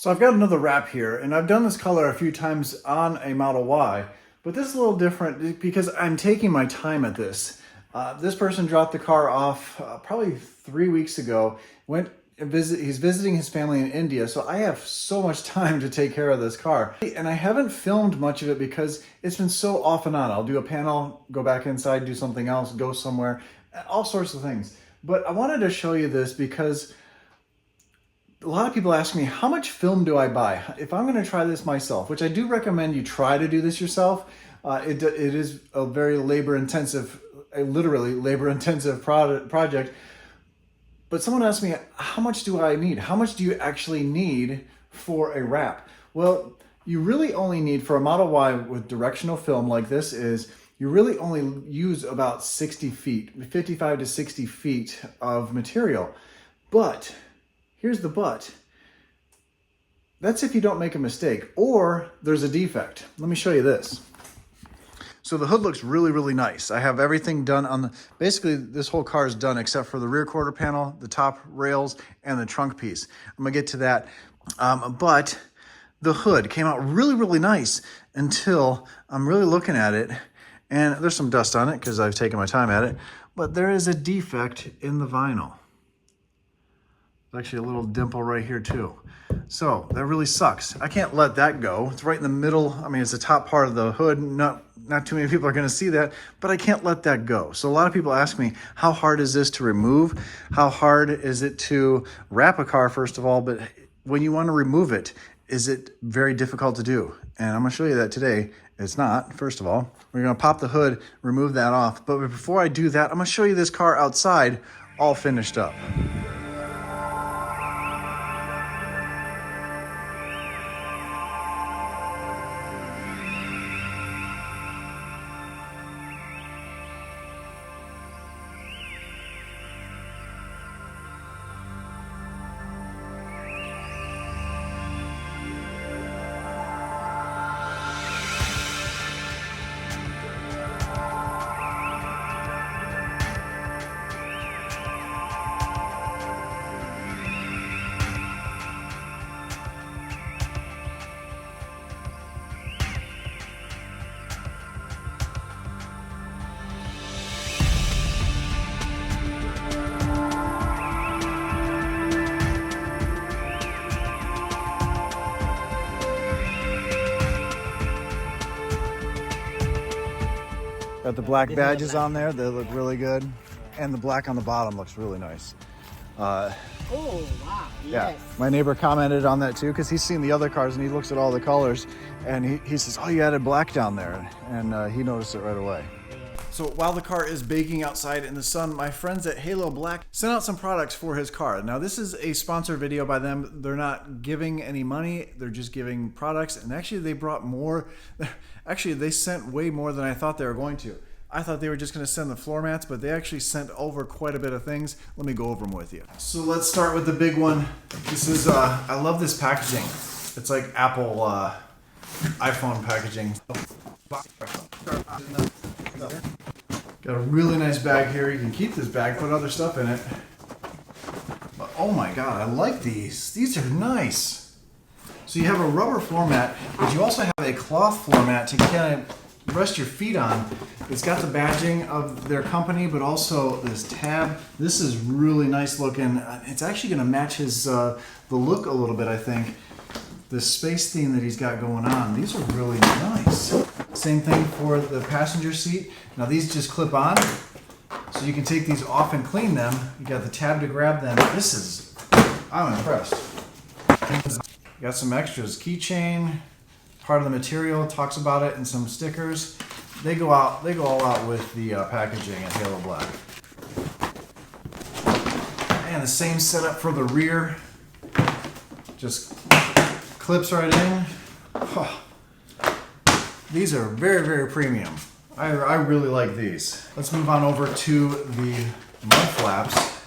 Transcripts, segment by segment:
So I've got another wrap here, and I've done this color a few times on a Model Y, but this is a little different because I'm taking my time at this. This person dropped the car off probably 3 weeks ago, he's visiting his family in India, so I have so much time to take care of this car. And I haven't filmed much of it because it's been so off and on. I'll do a panel, go back inside, do something else, go somewhere, all sorts of things. But I wanted to show you this because a lot of people ask me, how much film do I buy? If I'm going to try this myself, which I do recommend you try to do this yourself, it is a very labor-intensive, literally labor-intensive project. But someone asked me, how much do I need? How much do you actually need for a wrap? Well, you really only need, for a Model Y with directional film like this, is you really only use about 60 feet, 55 to 60 feet of material. But here's the but. That's if you don't make a mistake or there's a defect. Let me show you this. So the hood looks really, really nice. I have everything done on basically this whole car is done except for the rear quarter panel, the top rails, and the trunk piece. I'm gonna get to that. But the hood came out really, really nice until I'm really looking at it, and there's some dust on it because I've taken my time at it, but there is a defect in the vinyl. Actually a little dimple right here too. So that really sucks. I can't let that go. It's right in the middle. I mean, it's the top part of the hood. Not too many people are gonna see that, but I can't let that go. So a lot of people ask me, how hard is this to remove? How hard is it to wrap a car, first of all, but when you wanna remove it, is it very difficult to do? And I'm gonna show you that today. It's not, first of all. We're gonna pop the hood, remove that off. But before I do that, I'm gonna show you this car outside, all finished up. Got the black badges on there. They look really good. And the black on the bottom looks really nice. Oh, wow. Yeah, Yes. my neighbor commented on that too because he's seen the other cars and he looks at all the colors and he says, oh, you added black down there. And he noticed it right away. So while the car is baking outside in the sun, my friends at Halo Black sent out some products for his car. Now this is a sponsored video by them. They're not giving any money. They're just giving products. And actually they brought more. Actually, they sent way more than I thought they were going to. I thought they were just going to send the floor mats, but they actually sent over quite a bit of things. Let me go over them with you. So let's start with the big one. This is, I love this packaging. It's like Apple iPhone packaging. Got a really nice bag here. You can keep this bag, put other stuff in it. But oh my God, I like these. These are nice. So you have a rubber floor mat, but you also have a cloth floor mat to kind of rest your feet on. It's got the badging of their company, but also this tab. This is really nice looking. It's actually going to match his the look a little bit, I think. The space theme that he's got going on. These are really nice. Same thing for the passenger seat. Now these just clip on, so you can take these off and clean them. You got the tab to grab them. I'm impressed. Got some extras. Keychain, part of the material, talks about it, and some stickers. They go all out with the packaging at Halo Black. And the same setup for the rear. Just clips right in. Oh. These are very, very premium. I really like these. Let's move on over to the mud flaps.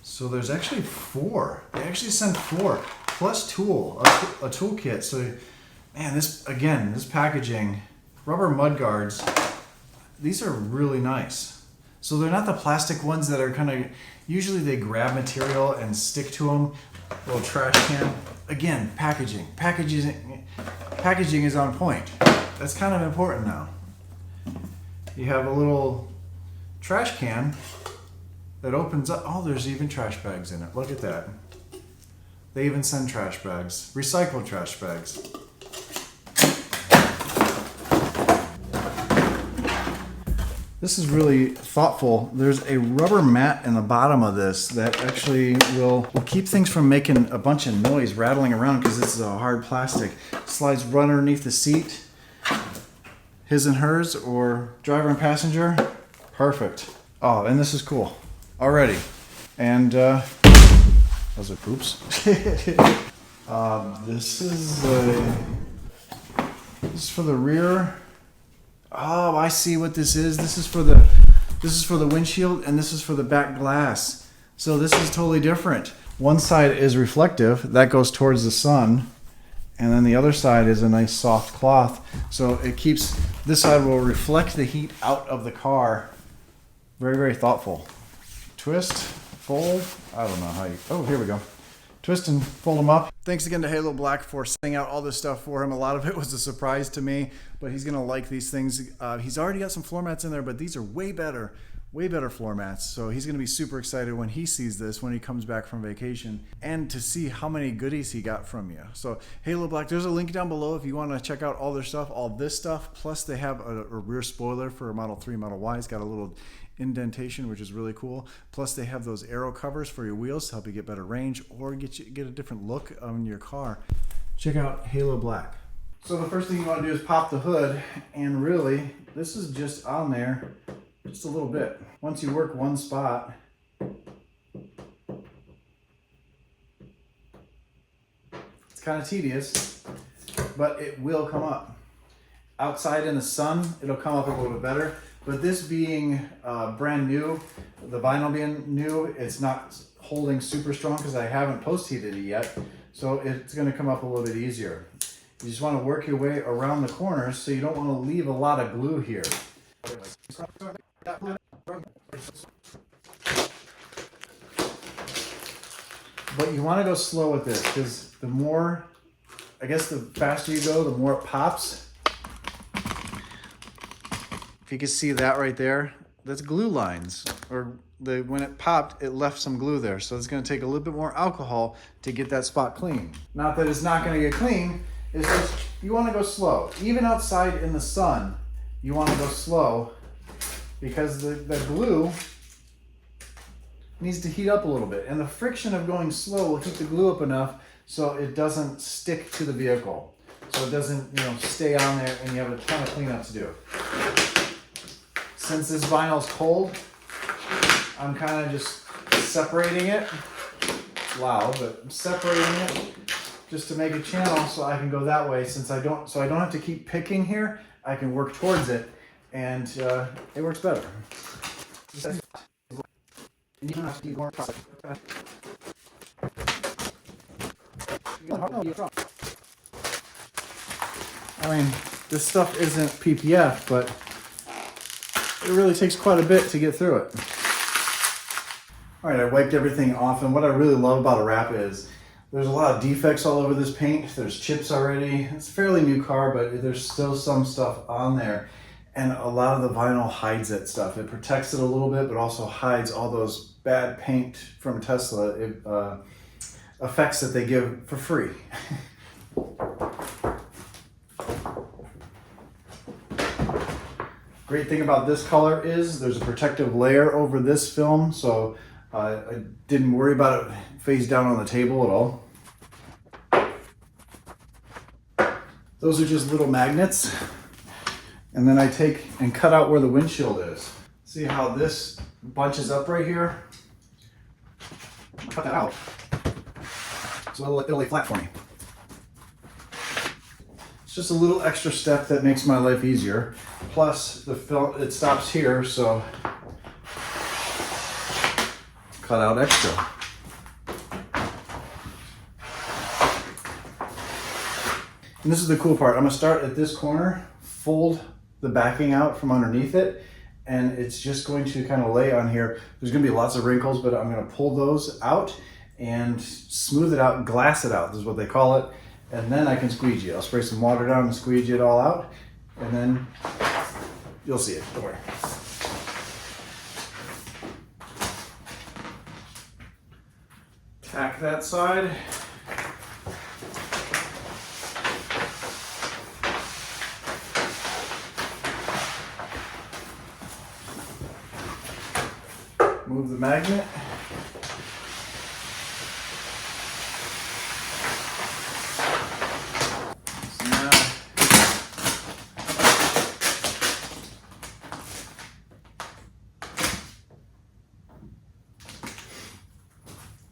So there's actually 4. They actually sent 4 plus a toolkit. So man, this packaging, rubber mud guards, these are really nice. So they're not the plastic ones that are kind of, usually they grab material and stick to them. Little trash can. Again, packaging. Packaging is on point. That's kind of important now. You have a little trash can that opens up. Oh, there's even trash bags in it. Look at that. They even send trash bags. Recycled trash bags. This is really thoughtful. There's a rubber mat in the bottom of this that actually will keep things from making a bunch of noise rattling around because this is a hard plastic. Slides right underneath the seat. His and hers, or driver and passenger. Perfect. Oh, and this is cool already. And those are poops. This is for the rear. Oh, I see what this is. This is for the windshield, and this is for the back glass. So this is totally different. One side is reflective, that goes towards the sun, and then the other side is a nice soft cloth. So it keeps, this side will reflect the heat out of the car. Very, very thoughtful. Twist, fold, I don't know how you, oh, here we go. Twist and fold them up. Thanks again to Halo Black for sending out all this stuff for him. A lot of it was a surprise to me, but he's gonna like these things. He's already got some floor mats in there, but these are way better floor mats. So he's gonna be super excited when he sees this, when he comes back from vacation, and to see how many goodies he got from you. So Halo Black, there's a link down below if you wanna check out all their stuff, all this stuff, plus they have a rear spoiler for Model 3, Model Y. It's got a little indentation, which is really cool. Plus they have those aero covers for your wheels to help you get better range or get a different look on your car. Check out Halo Black. So the first thing you want to do is pop the hood, and really this is just on there just a little bit. Once you work one spot, it's kind of tedious, but it will come up. Outside in the sun, it'll come up a little bit better. But this being brand new, the vinyl being new, it's not holding super strong because I haven't post-heated it yet. So it's going to come up a little bit easier. You just want to work your way around the corners, so you don't want to leave a lot of glue here. But you want to go slow with this, because the more, I guess the faster you go, the more it pops. If you can see that right there, that's glue lines. Or when it popped, it left some glue there. So it's gonna take a little bit more alcohol to get that spot clean. Not that it's not gonna get clean, it's just you wanna go slow. Even outside in the sun, you wanna go slow because the glue needs to heat up a little bit. And the friction of going slow will keep the glue up enough so it doesn't stick to the vehicle. So it doesn't, stay on there and you have a ton of cleanup to do. Since this vinyl's cold, I'm kind of just separating it. It's loud, but I'm separating it just to make a channel so I can go that way. So I don't have to keep picking here. I can work towards it, and it works better. I mean, this stuff isn't PPF, but it really takes quite a bit to get through it. All right, I wiped everything off, and what I really love about a wrap is there's a lot of defects all over this paint. There's chips already. It's a fairly new car, but there's still some stuff on there, and a lot of the vinyl hides that stuff. It protects it a little bit, but also hides all those bad paint from Tesla effects that they give for free. Great thing about this color is there's a protective layer over this film, so I didn't worry about it face down on the table at all. Those are just little magnets, and then I take and cut out where the windshield is. See how this bunches up right here? Cut that out so it'll lay flat for me. It's just a little extra step that makes my life easier. Plus the film, it stops here, so cut out extra. And this is the cool part. I'm gonna start at this corner, fold the backing out from underneath it, and it's just going to kind of lay on here. There's gonna be lots of wrinkles, but I'm gonna pull those out, and smooth it out, glass it out, this is what they call it. And then I can squeegee it. I'll spray some water down and squeegee it all out. And then you'll see it, don't worry. Tack that side. Move the magnet.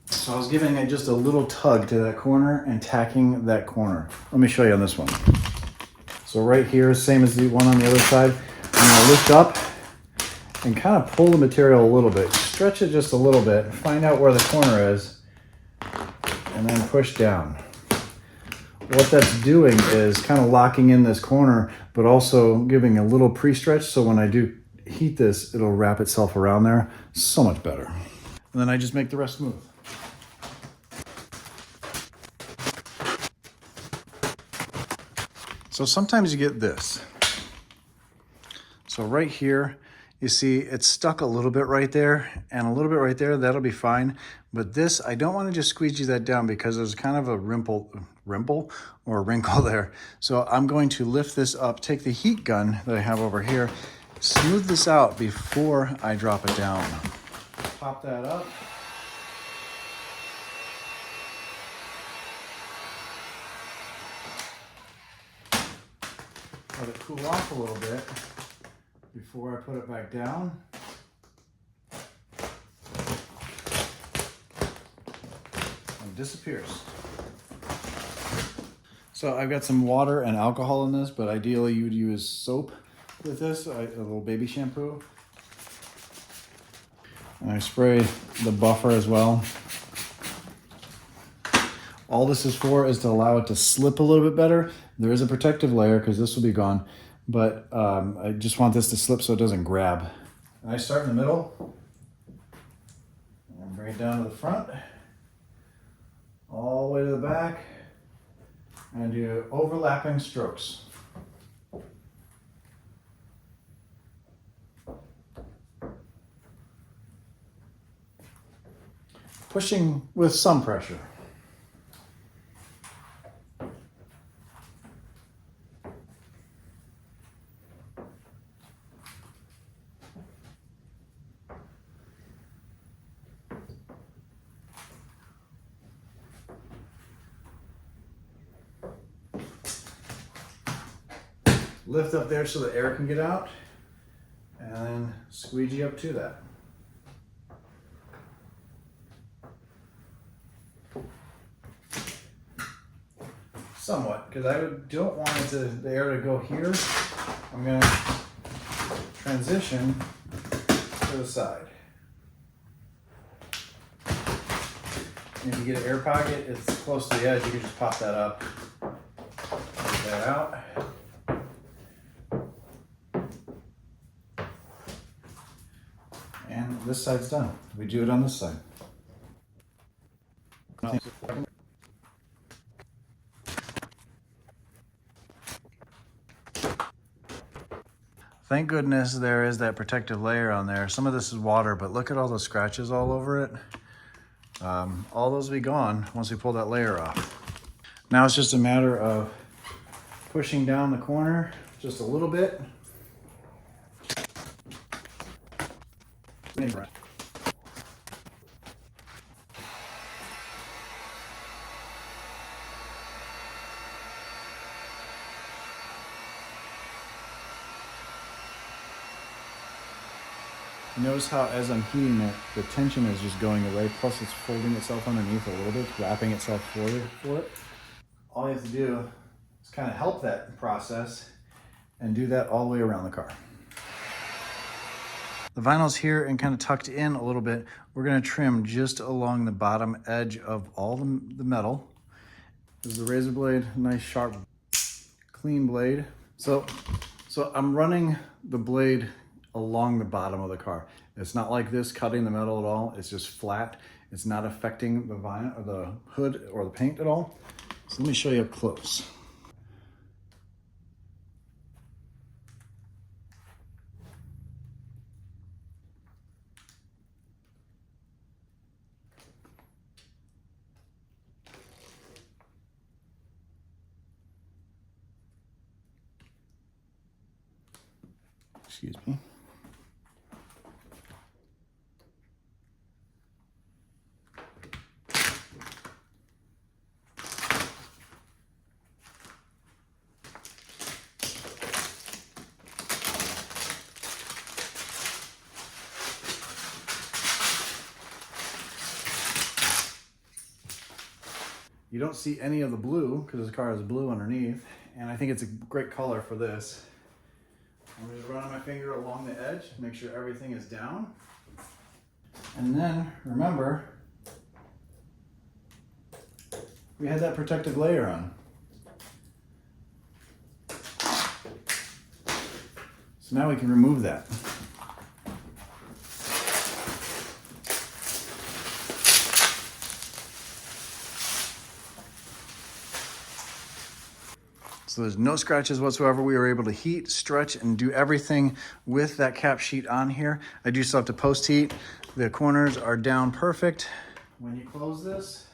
So I was giving it just a little tug to that corner and tacking that corner. Let me show you on this one. So right here, same as the one on the other side, I'm gonna lift up and kind of pull the material a little bit. Stretch it just a little bit, find out where the corner is, and then push down. What that's doing is kind of locking in this corner, but also giving a little pre-stretch, so when I do heat this, it'll wrap itself around there so much better. And then I just make the rest smooth. So sometimes you get this. So right here, you see it's stuck a little bit right there and a little bit right there, that'll be fine. But this, I don't want to just squeegee that down because there's kind of a wrinkle or a wrinkle there. So I'm going to lift this up, take the heat gun that I have over here, smooth this out before I drop it down. Pop that up. Let it cool off a little bit before I put it back down. And it disappears. So I've got some water and alcohol in this, but ideally you would use soap with this, a little baby shampoo. And I spray the buffer as well. All this is for is to allow it to slip a little bit better. There is a protective layer because this will be gone, but I just want this to slip so it doesn't grab. And I start in the middle and bring it down to the front, all the way to the back, and do overlapping strokes. Pushing with some pressure. Lift up there so the air can get out, and then squeegee up to that. Somewhat, because I don't want the air to go here. I'm going to transition to the side. And if you get an air pocket, it's close to the edge, you can just pop that up, take that out. And this side's done. We do it on this side. Thank goodness there is that protective layer on there. Some of this is water, but look at all those scratches all over it. All those will be gone once we pull that layer off. Now it's just a matter of pushing down the corner just a little bit. Notice how as I'm heating it, the tension is just going away, plus it's folding itself underneath a little bit, wrapping itself forward for it. All you have to do is kind of help that process and do that all the way around the car. The vinyl's here and kind of tucked in a little bit. We're going to trim just along the bottom edge of all the metal. This is the razor blade, nice sharp, clean blade. So I'm running the blade along the bottom of the car. It's not like this cutting the metal at all. It's just flat. It's not affecting the vinyl or the hood or the paint at all. So let me show you up close. Excuse me. You don't see any of the blue because this car has blue underneath, and I think it's a great color for this. I'm just running my finger along the edge, make sure everything is down. And then remember, we had that protective layer on. So now we can remove that. So there's no scratches whatsoever. We were able to heat, stretch, and do everything with that cap sheet on here. I do still have to post heat. The corners are down perfect. When you close this,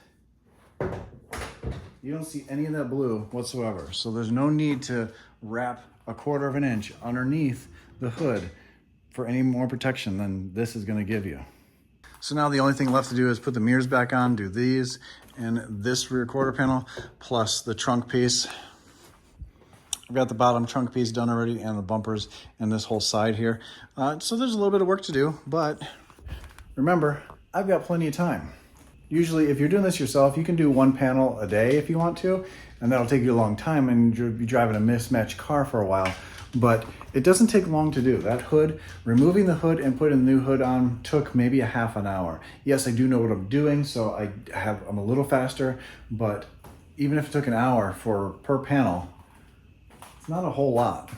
you don't see any of that blue whatsoever. So there's no need to wrap a 1/4 of an inch underneath the hood for any more protection than this is gonna give you. So now the only thing left to do is put the mirrors back on, do these, and this rear quarter panel, plus the trunk piece. I've got the bottom trunk piece done already and the bumpers and this whole side here. So there's a little bit of work to do, but remember, I've got plenty of time. Usually if you're doing this yourself, you can do 1 panel a day if you want to, and that'll take you a long time and you'll be driving a mismatched car for a while, but it doesn't take long to do. That hood, removing the hood and putting the new hood on took maybe a half an hour. Yes, I do know what I'm doing, so I'm a little faster, but even if it took an hour per panel, not a whole lot.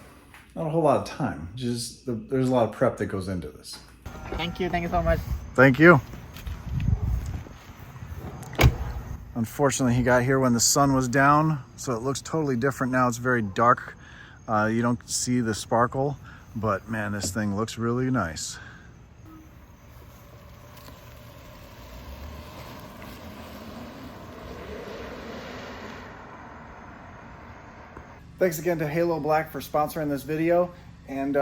Not a whole lot of time. Just there's a lot of prep that goes into this. Thank you so much. Thank you. Unfortunately, he got here when the sun was down, so it looks totally different now. It's very dark. You don't see the sparkle, but man, this thing looks really nice. Thanks again to Halo Black for sponsoring this video and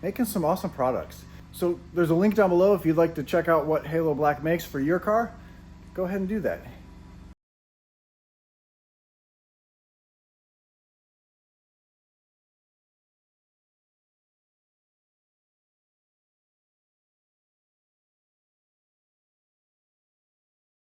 making some awesome products. So there's a link down below if you'd like to check out what Halo Black makes for your car. Go ahead and do that.